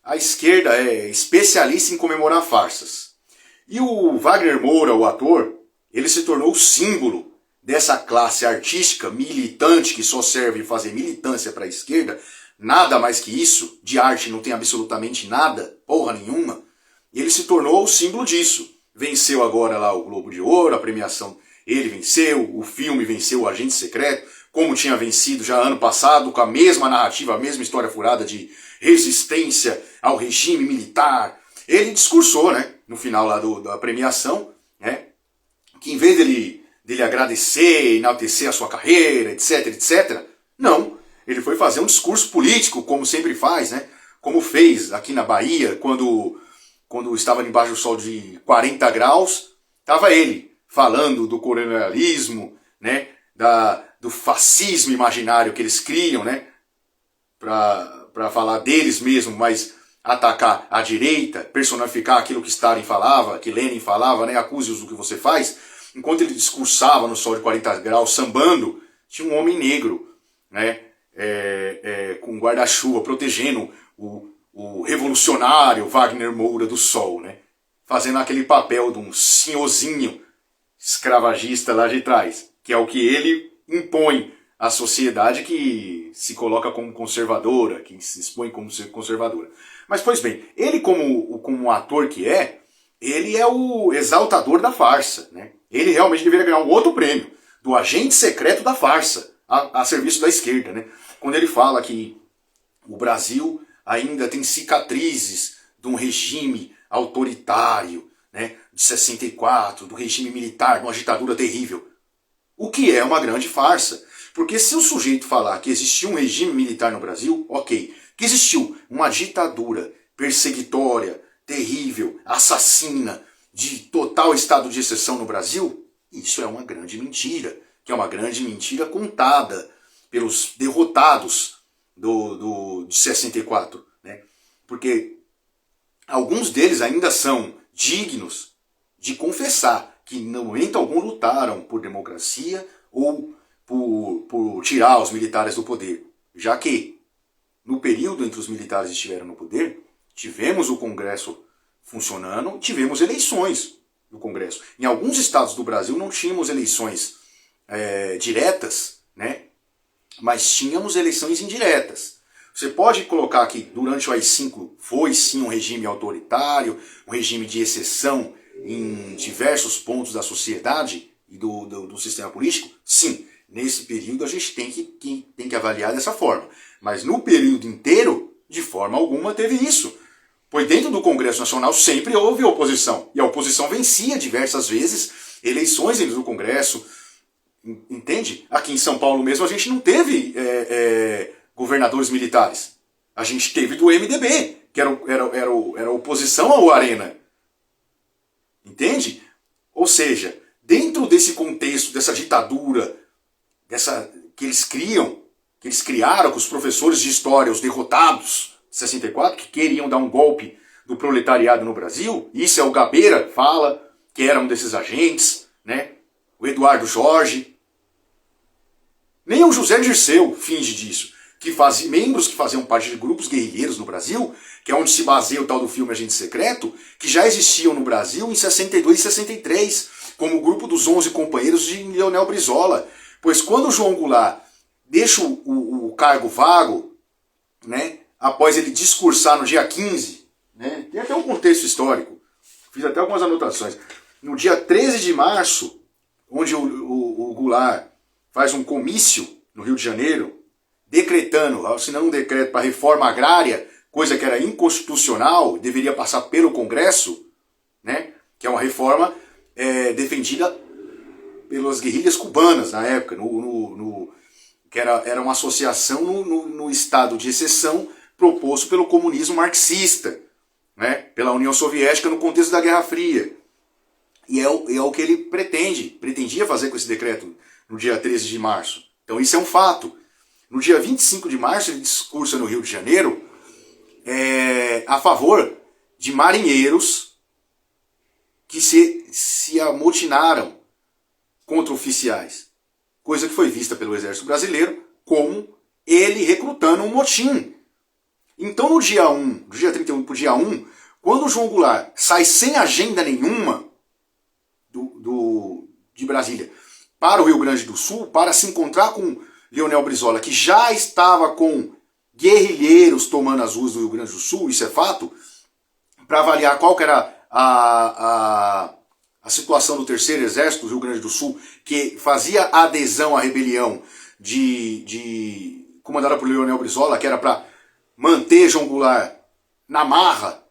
a esquerda é especialista em comemorar farsas. E o Wagner Moura, o ator, ele se tornou o símbolo dessa classe artística militante que só serve fazer militância para a esquerda, nada mais que isso, de arte não tem absolutamente nada, porra nenhuma. Ele se tornou o símbolo disso. Venceu agora lá o Globo de Ouro, a premiação, ele venceu, o filme venceu o Agente Secreto, como tinha vencido já ano passado, com a mesma narrativa, a mesma história furada de resistência ao regime militar. Ele discursou, né, no final lá da premiação, né, que em vez dele agradecer, enaltecer a sua carreira, etc, etc, não, ele foi fazer um discurso político, como sempre faz, né, como fez aqui na Bahia, quando estava embaixo do sol de 40 graus, estava ele falando do colonialismo, né, do fascismo imaginário que eles criam, né, para falar deles mesmo, mas atacar a direita, personificar aquilo que Stalin falava, que Lenin falava, né, acuse-os do que você faz. Enquanto ele discursava no sol de 40 graus, sambando, tinha um homem negro, né, com um guarda-chuva, protegendo o revolucionário Wagner Moura do Sol, né, fazendo aquele papel de um senhorzinho escravagista lá de trás, que é o que ele impõe à sociedade que se coloca como conservadora, que se expõe como ser conservadora. Mas, pois bem, ele como ator que é, ele é o exaltador da farsa, né? Ele realmente deveria ganhar um outro prêmio, do agente secreto da farsa, a serviço da esquerda, né? Quando ele fala que o Brasil ainda tem cicatrizes de um regime autoritário, né, de 64, do regime militar, de uma ditadura terrível. O que é uma grande farsa. Porque se o sujeito falar que existiu um regime militar no Brasil, ok. Que existiu uma ditadura perseguitória, terrível, assassina, de total estado de exceção no Brasil, isso é uma grande mentira. Que é uma grande mentira contada pelos derrotados de 64. Né? Porque alguns deles ainda são dignos de confessar que no momento algum lutaram por democracia ou por tirar os militares do poder. Já que, no período em que os militares estiveram no poder, tivemos o Congresso funcionando, tivemos eleições no Congresso. Em alguns estados do Brasil não tínhamos eleições diretas, né? Mas tínhamos eleições indiretas. Você pode colocar que durante o AI-5 foi sim um regime autoritário, um regime de exceção em diversos pontos da sociedade e do sistema político? Sim, nesse período a gente tem que avaliar dessa forma. Mas no período inteiro, de forma alguma, teve isso. Pois dentro do Congresso Nacional sempre houve oposição. E a oposição vencia diversas vezes eleições dentro do Congresso. Entende? Aqui em São Paulo mesmo a gente não teve governadores militares. A gente teve do MDB, que era oposição ao Arena. Entende? Ou seja, dentro desse contexto, dessa ditadura, que eles criaram com os professores de história, os derrotados de 64, que queriam dar um golpe do proletariado no Brasil, isso é o Gabeira fala, que era um desses agentes, né? O Eduardo Jorge. Nem o José Dirceu finge disso. Membros que faziam parte de grupos guerrilheiros no Brasil, que é onde se baseia o tal do filme Agente Secreto, que já existiam no Brasil em 62 e 63, como o grupo dos 11 companheiros de Leonel Brizola. Pois quando o João Goulart deixa o cargo vago, né, após ele discursar no dia 15, né, tem até um contexto histórico, fiz até algumas anotações, no dia 13 de março, onde o Goulart faz um comício no Rio de Janeiro, assinando um decreto para reforma agrária, coisa que era inconstitucional, deveria passar pelo Congresso, né, que é uma reforma defendida pelas guerrilhas cubanas na época, que era uma associação no estado de exceção proposto pelo comunismo marxista, né, pela União Soviética no contexto da Guerra Fria. E é o que ele pretendia fazer com esse decreto no dia 13 de março. Então isso é um fato. No dia 25 de março ele discursa no Rio de Janeiro a favor de marinheiros que se amotinaram contra oficiais. Coisa que foi vista pelo Exército Brasileiro como ele recrutando um motim. Então no dia 1, do dia 31 para o dia 1, quando o João Goulart sai sem agenda nenhuma de Brasília para o Rio Grande do Sul, para se encontrar com Leonel Brizola, que já estava com guerrilheiros tomando as ruas do Rio Grande do Sul, isso é fato, para avaliar qual que era a situação do Terceiro Exército do Rio Grande do Sul, que fazia adesão à rebelião comandada por Leonel Brizola, que era para manter João Goulart na marra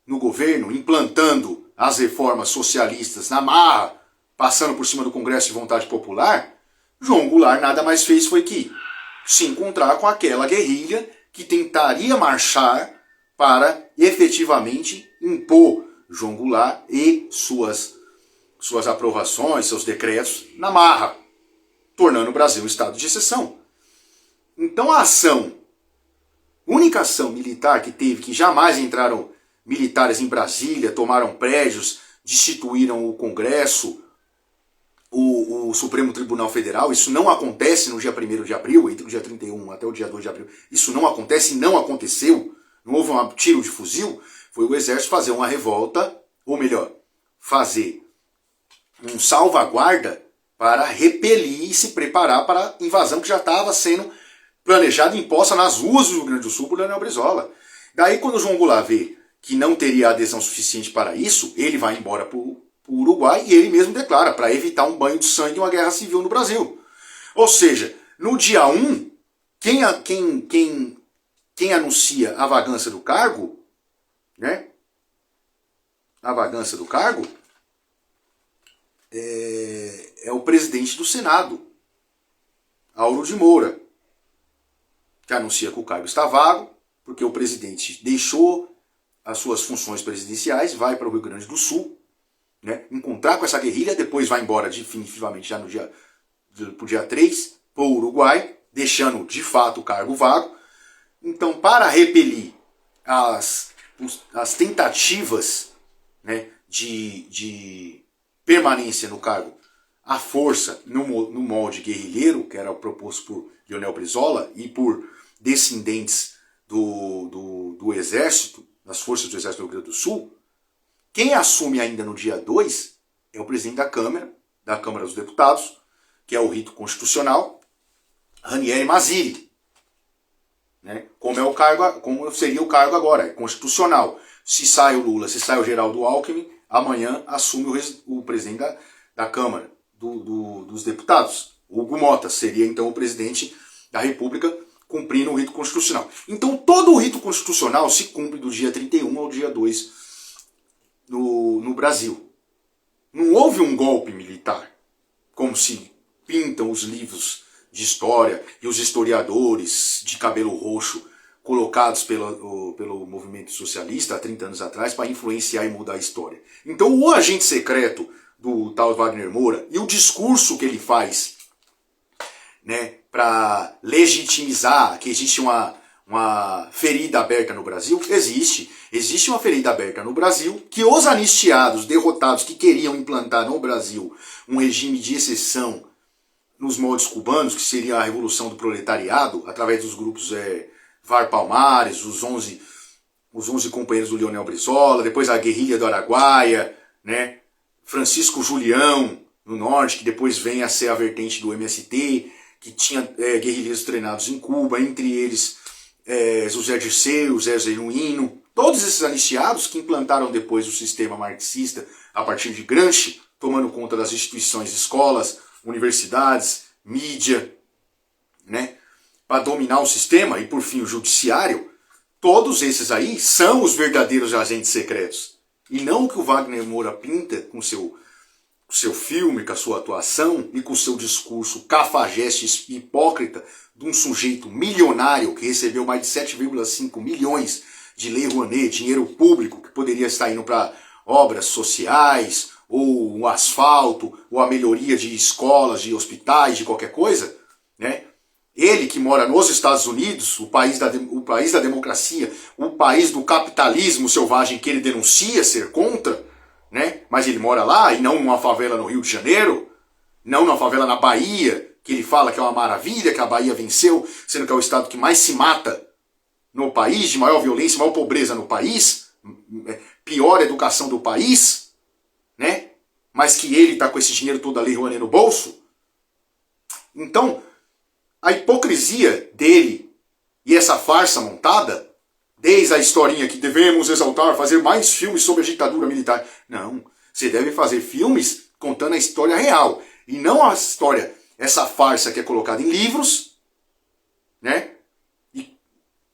no governo, implantando as reformas socialistas na marra, passando por cima do Congresso de Vontade Popular. João Goulart nada mais fez foi que se encontrar com aquela guerrilha que tentaria marchar para efetivamente impor João Goulart e suas aprovações, seus decretos na marra, tornando o Brasil um estado de exceção. Então a única ação militar que teve, que jamais entraram militares em Brasília, tomaram prédios, destituíram o Congresso, o Supremo Tribunal Federal, isso não acontece no dia 1º de abril, entre o dia 31 até o dia 2 de abril, isso não acontece e não aconteceu, não houve um tiro de fuzil, foi o Exército fazer uma revolta, ou melhor, fazer um salvaguarda para repelir e se preparar para a invasão que já estava sendo planejada e imposta nas ruas do Rio Grande do Sul por Leonel Brizola. Daí quando o João Goulart vê que não teria adesão suficiente para isso, ele vai embora para o Uruguai e ele mesmo declara, para evitar um banho de sangue e uma guerra civil no Brasil. Ou seja, no dia 1, quem anuncia a vagância do cargo, né? A vagância do cargo é o presidente do Senado, Auro de Moura, que anuncia que o cargo está vago, porque o presidente deixou as suas funções presidenciais, vai para o Rio Grande do Sul, né, encontrar com essa guerrilha, depois vai embora definitivamente já pro dia 3, para o Uruguai, deixando de fato o cargo vago. Então, para repelir as tentativas, né, de permanência no cargo, a força no molde guerrilheiro, que era proposto por Leonel Brizola e por descendentes do Exército, das forças do Exército do Rio Grande do Sul, quem assume ainda no dia 2 é o presidente da Câmara dos Deputados, que é o rito constitucional, Ranieri Mazzilli. Né? Como seria o cargo agora, é constitucional. Se sai o Lula, se sai o Geraldo Alckmin, amanhã assume o presidente da Câmara dos Deputados. Hugo Mota seria então o presidente da República, cumprindo o rito constitucional. Então todo o rito constitucional se cumpre do dia 31 ao dia 2 no Brasil. Não houve um golpe militar, como se pintam os livros de história e os historiadores de cabelo roxo colocados pelo movimento socialista há 30 anos atrás para influenciar e mudar a história. Então o agente secreto do tal Wagner Moura e o discurso que ele faz, né, para legitimizar que existe uma ferida aberta no Brasil, existe uma ferida aberta no Brasil, que os anistiados, derrotados, que queriam implantar no Brasil um regime de exceção nos moldes cubanos, que seria a revolução do proletariado, através dos grupos VAR Palmares, os 11 companheiros do Leonel Brizola, depois a guerrilha do Araguaia, né, Francisco Julião, no norte, que depois vem a ser a vertente do MST, que tinha guerrilheiros treinados em Cuba, entre eles José Dirceu, Zé Genuíno, todos esses anistiados que implantaram depois o sistema marxista a partir de Gramsci, tomando conta das instituições, escolas, universidades, mídia, né, para dominar o sistema e por fim o judiciário. Todos esses aí são os verdadeiros agentes secretos e não o que o Wagner Moura pinta com seu filme, com a sua atuação e com o seu discurso cafajeste e hipócrita de um sujeito milionário que recebeu mais de 7,5 milhões de Lei Rouanet, dinheiro público que poderia estar indo para obras sociais, ou um asfalto, ou a melhoria de escolas, de hospitais, de qualquer coisa, né? Ele que mora nos Estados Unidos, o país da democracia, o país do capitalismo selvagem que ele denuncia ser contra, né? Mas ele mora lá e não numa favela no Rio de Janeiro, não numa favela na Bahia, que ele fala que é uma maravilha, que a Bahia venceu, sendo que é o estado que mais se mata no país, de maior violência, maior pobreza no país, pior educação do país, né? Mas que ele está com esse dinheiro todo ali no bolso. Então, a hipocrisia dele e essa farsa montada, desde a historinha que devemos exaltar, fazer mais filmes sobre a ditadura militar. Não, você deve fazer filmes contando a história real, e não a história, essa farsa que é colocada em livros, né? E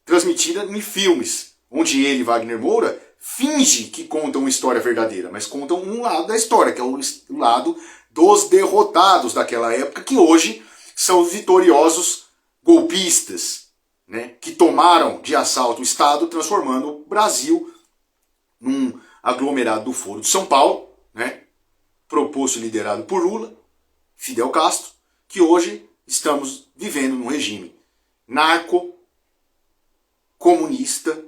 transmitida em filmes, onde ele, Wagner Moura, finge que contam uma história verdadeira, mas contam um lado da história, que é o lado dos derrotados daquela época, que hoje são os vitoriosos golpistas, né, que tomaram de assalto o Estado, transformando o Brasil num aglomerado do Foro de São Paulo, né, proposto e liderado por Lula, Fidel Castro, que hoje estamos vivendo num regime narco, comunista,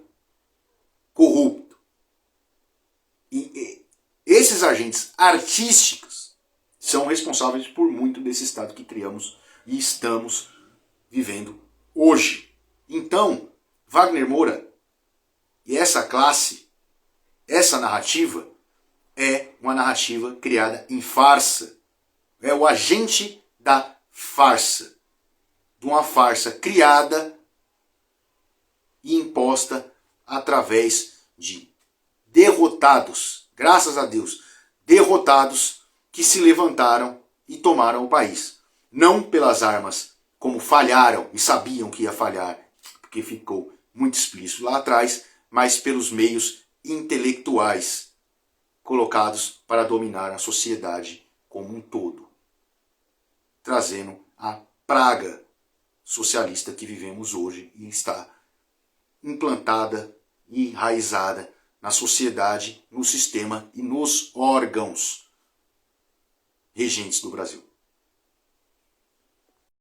corrupto. E esses agentes artísticos são responsáveis por muito desse estado que criamos e estamos vivendo hoje. Então, Wagner Moura e essa classe, essa narrativa, é uma narrativa criada em farsa. É o agente da farsa. De uma farsa criada e imposta através de derrotados, graças a Deus, derrotados que se levantaram e tomaram o país. Não pelas armas, como falharam e sabiam que ia falhar, porque ficou muito explícito lá atrás, mas pelos meios intelectuais colocados para dominar a sociedade como um todo, trazendo a praga socialista que vivemos hoje e está implantada e enraizada na sociedade, no sistema e nos órgãos regentes do Brasil.